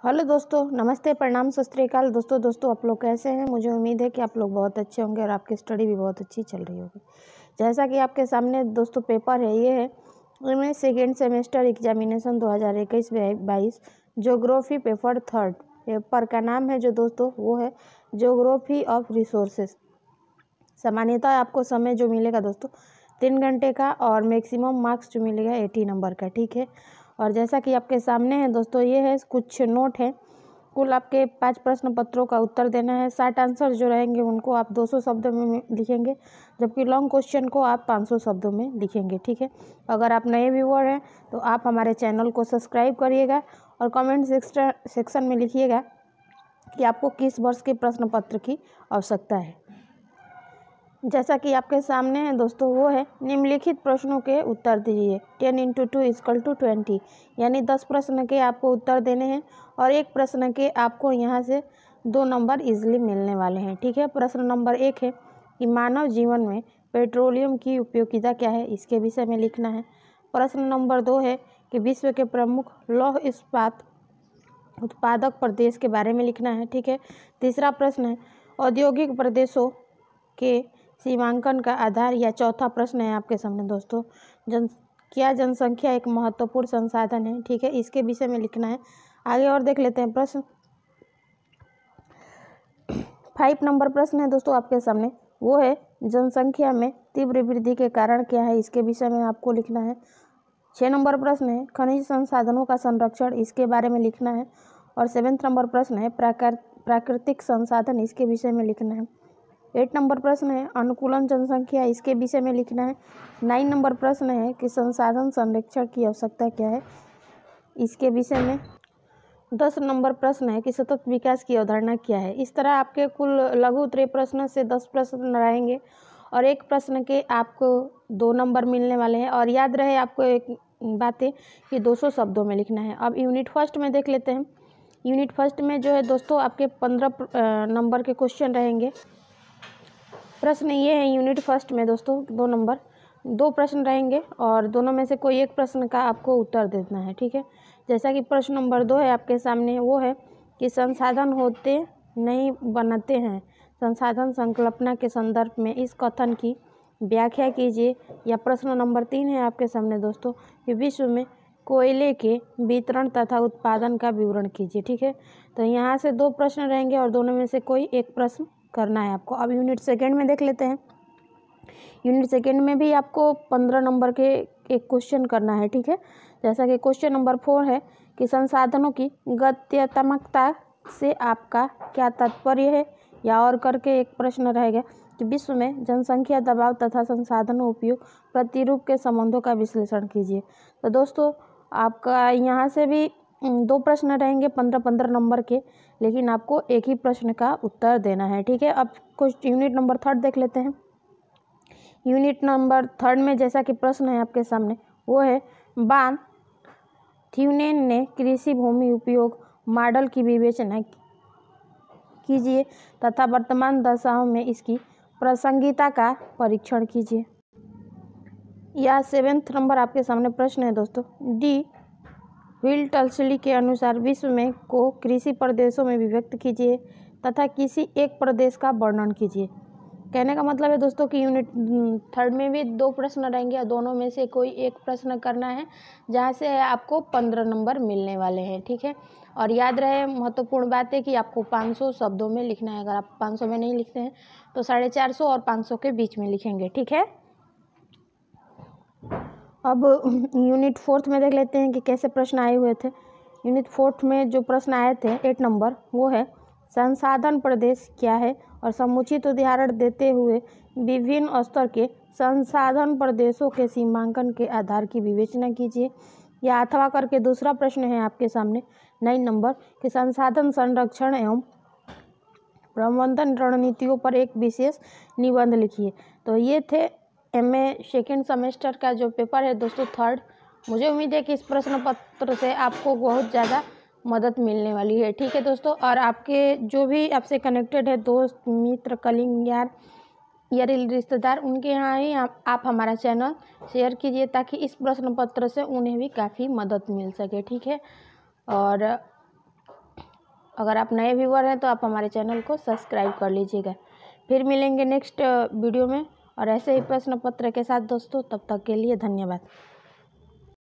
Hello दोस्तों, नमस्ते, प्रणाम, सत श्री अकाल। दोस्तों आप लोग कैसे हैं। मुझे उम्मीद है कि आप लोग बहुत अच्छे होंगे और आपकी स्टडी भी बहुत अच्छी चल रही होगी। जैसा कि आपके सामने दोस्तों पेपर है, ये है इनमें second semester examination 2021-22 geography paper third. Paper का नाम है जो दोस्तों वो है ज्योग्राफी ऑफ रिसोर्सेज। सामान्यतः आपको समय जो मिलेगा दोस्तों 3 घंटे का और मैक्सिमम मार्क्स जो मिलेगा 80 नंबर का, ठीक है। और जैसा कि आपके सामने है दोस्तों, ये है कुछ नोट है। कुल आपके 5 प्रश्न पत्रों का उत्तर देना है। 60 आंसर जो रहेंगे उनको आप 200 शब्दों में लिखेंगे, जबकि लॉन्ग क्वेश्चन को आप 500 शब्दों में लिखेंगे, ठीक है। अगर आप नए व्यूअर हैं तो आप हमारे चैनल को सब्सक्राइब करिएगा और कमेंट सेक्शन में लिखिएगा कि आपको किस वर्ष के प्रश्न पत्र की आवश्यकता है। जैसा कि आपके सामने है दोस्तों, वो है निम्नलिखित प्रश्नों के उत्तर दीजिए। 10 × 2 = 20, यानी 10 प्रश्न के आपको उत्तर देने हैं और एक प्रश्न के आपको यहाँ से 2 नंबर इजीली मिलने वाले हैं, ठीक है। प्रश्न नंबर 1 है कि मानव जीवन में पेट्रोलियम की उपयोगिता क्या है, इसके विषय में लिखना है। प्रश्न नंबर 2 है कि विश्व के प्रमुख लौह इस्पात उत्पादक प्रदेश के बारे में लिखना है, ठीक है। तीसरा प्रश्न है औद्योगिक प्रदेशों के सीमांकन का आधार, या चौथा प्रश्न है आपके सामने दोस्तों क्या जनसंख्या एक महत्वपूर्ण संसाधन है, ठीक है, इसके विषय में लिखना है। आगे और देख लेते हैं प्रश्न 5 नंबर प्रश्न है दोस्तों आपके सामने, वो है जनसंख्या में तीव्र वृद्धि के कारण क्या है, इसके विषय में आपको लिखना है। 6 नंबर प्रश्न है खनिज संसाधनों का संरक्षण, इसके बारे में लिखना है। और 7 नंबर प्रश्न है प्राकृतिक संसाधन, इसके विषय में लिखना है। 8 नंबर प्रश्न है अनुकूलन जनसंख्या, इसके विषय में लिखना है। 9 नंबर प्रश्न है कि संसाधन संरक्षण की आवश्यकता क्या है, इसके विषय में। 10 नंबर प्रश्न है कि सतत विकास की अवधारणा क्या है। इस तरह आपके कुल लघु उत्तरीय प्रश्न से 10 प्रश्न रहेंगे और एक प्रश्न के आपको 2 नंबर मिलने वाले हैं। और याद रहे आपको एक बात है कि 200 शब्दों में लिखना है। अब यूनिट फर्स्ट में देख लेते हैं। यूनिट फर्स्ट में जो है दोस्तों आपके 15 नंबर के क्वेश्चन रहेंगे। प्रश्न ये है यूनिट फर्स्ट में दोस्तों 2 नंबर 2 प्रश्न रहेंगे और दोनों में से कोई एक प्रश्न का आपको उत्तर देना है, ठीक है। जैसा कि प्रश्न नंबर 2 है आपके सामने, वो है कि संसाधन होते नहीं बनते हैं, संसाधन संकल्पना के संदर्भ में इस कथन की व्याख्या कीजिए। या प्रश्न नंबर 3 है आपके सामने दोस्तों कि विश्व में कोयले के वितरण तथा उत्पादन का विवरण कीजिए, ठीक है। तो यहाँ से 2 प्रश्न रहेंगे और दोनों में से कोई एक प्रश्न करना है आपको। अब यूनिट सेकंड में देख लेते हैं। यूनिट सेकंड में भी आपको 15 नंबर के एक क्वेश्चन करना है, ठीक है। जैसा कि क्वेश्चन नंबर 4 है कि संसाधनों की गत्यात्मकता से आपका क्या तात्पर्य है। या और करके एक प्रश्न रहेगा कि विश्व में जनसंख्या दबाव तथा संसाधनों उपयोग प्रतिरूप के संबंधों का विश्लेषण कीजिए। तो दोस्तों आपका यहाँ से भी 2 प्रश्न रहेंगे 15-15 नंबर के, लेकिन आपको एक ही प्रश्न का उत्तर देना है, ठीक है। अब कुछ यूनिट नंबर 3 देख लेते हैं। यूनिट नंबर 3 में जैसा कि प्रश्न है आपके सामने, वो है बान थ्यूनेन ने कृषि भूमि उपयोग मॉडल की विवेचना कीजिए तथा वर्तमान दशाओं में इसकी प्रासंगिकता का परीक्षण कीजिए। या 7 नंबर आपके सामने प्रश्न है दोस्तों डी व्हिटलस्ली के अनुसार विश्व में को कृषि प्रदेशों में विभक्त कीजिए तथा किसी एक प्रदेश का वर्णन कीजिए। कहने का मतलब है दोस्तों कि यूनिट 3 में भी 2 प्रश्न रहेंगे और दोनों में से कोई एक प्रश्न करना है, जहाँ से आपको 15 नंबर मिलने वाले हैं, ठीक है। और याद रहे महत्वपूर्ण बात है कि आपको 500 शब्दों में लिखना है। अगर आप 500 में नहीं लिखते हैं तो 450 और 500 के बीच में लिखेंगे, ठीक है। अब यूनिट 4 में देख लेते हैं कि कैसे प्रश्न आए हुए थे। यूनिट 4 में जो प्रश्न आए थे 8 नंबर, वो है संसाधन प्रदेश क्या है और समुचित उदाहरण देते हुए विभिन्न स्तर के संसाधन प्रदेशों के सीमांकन के आधार की विवेचना कीजिए। या अथवा करके दूसरा प्रश्न है आपके सामने 9 नंबर कि संसाधन संरक्षण एवं प्रबंधन रणनीतियों पर एक विशेष निबंध लिखिए। तो ये थे MA सेकेंड सेमेस्टर का जो पेपर है दोस्तों 3rd। मुझे उम्मीद है कि इस प्रश्न पत्र से आपको बहुत ज़्यादा मदद मिलने वाली है, ठीक है दोस्तों। और आपके जो भी आपसे कनेक्टेड है दोस्त मित्र कलीग या रिश्तेदार, उनके यहाँ ही आप हमारा चैनल शेयर कीजिए ताकि इस प्रश्न पत्र से उन्हें भी काफ़ी मदद मिल सके, ठीक है। और अगर आप नए व्यूअर हैं तो आप हमारे चैनल को सब्सक्राइब कर लीजिएगा। फिर मिलेंगे नेक्स्ट वीडियो में और ऐसे ही प्रश्न पत्र के साथ दोस्तों। तब तक के लिए धन्यवाद।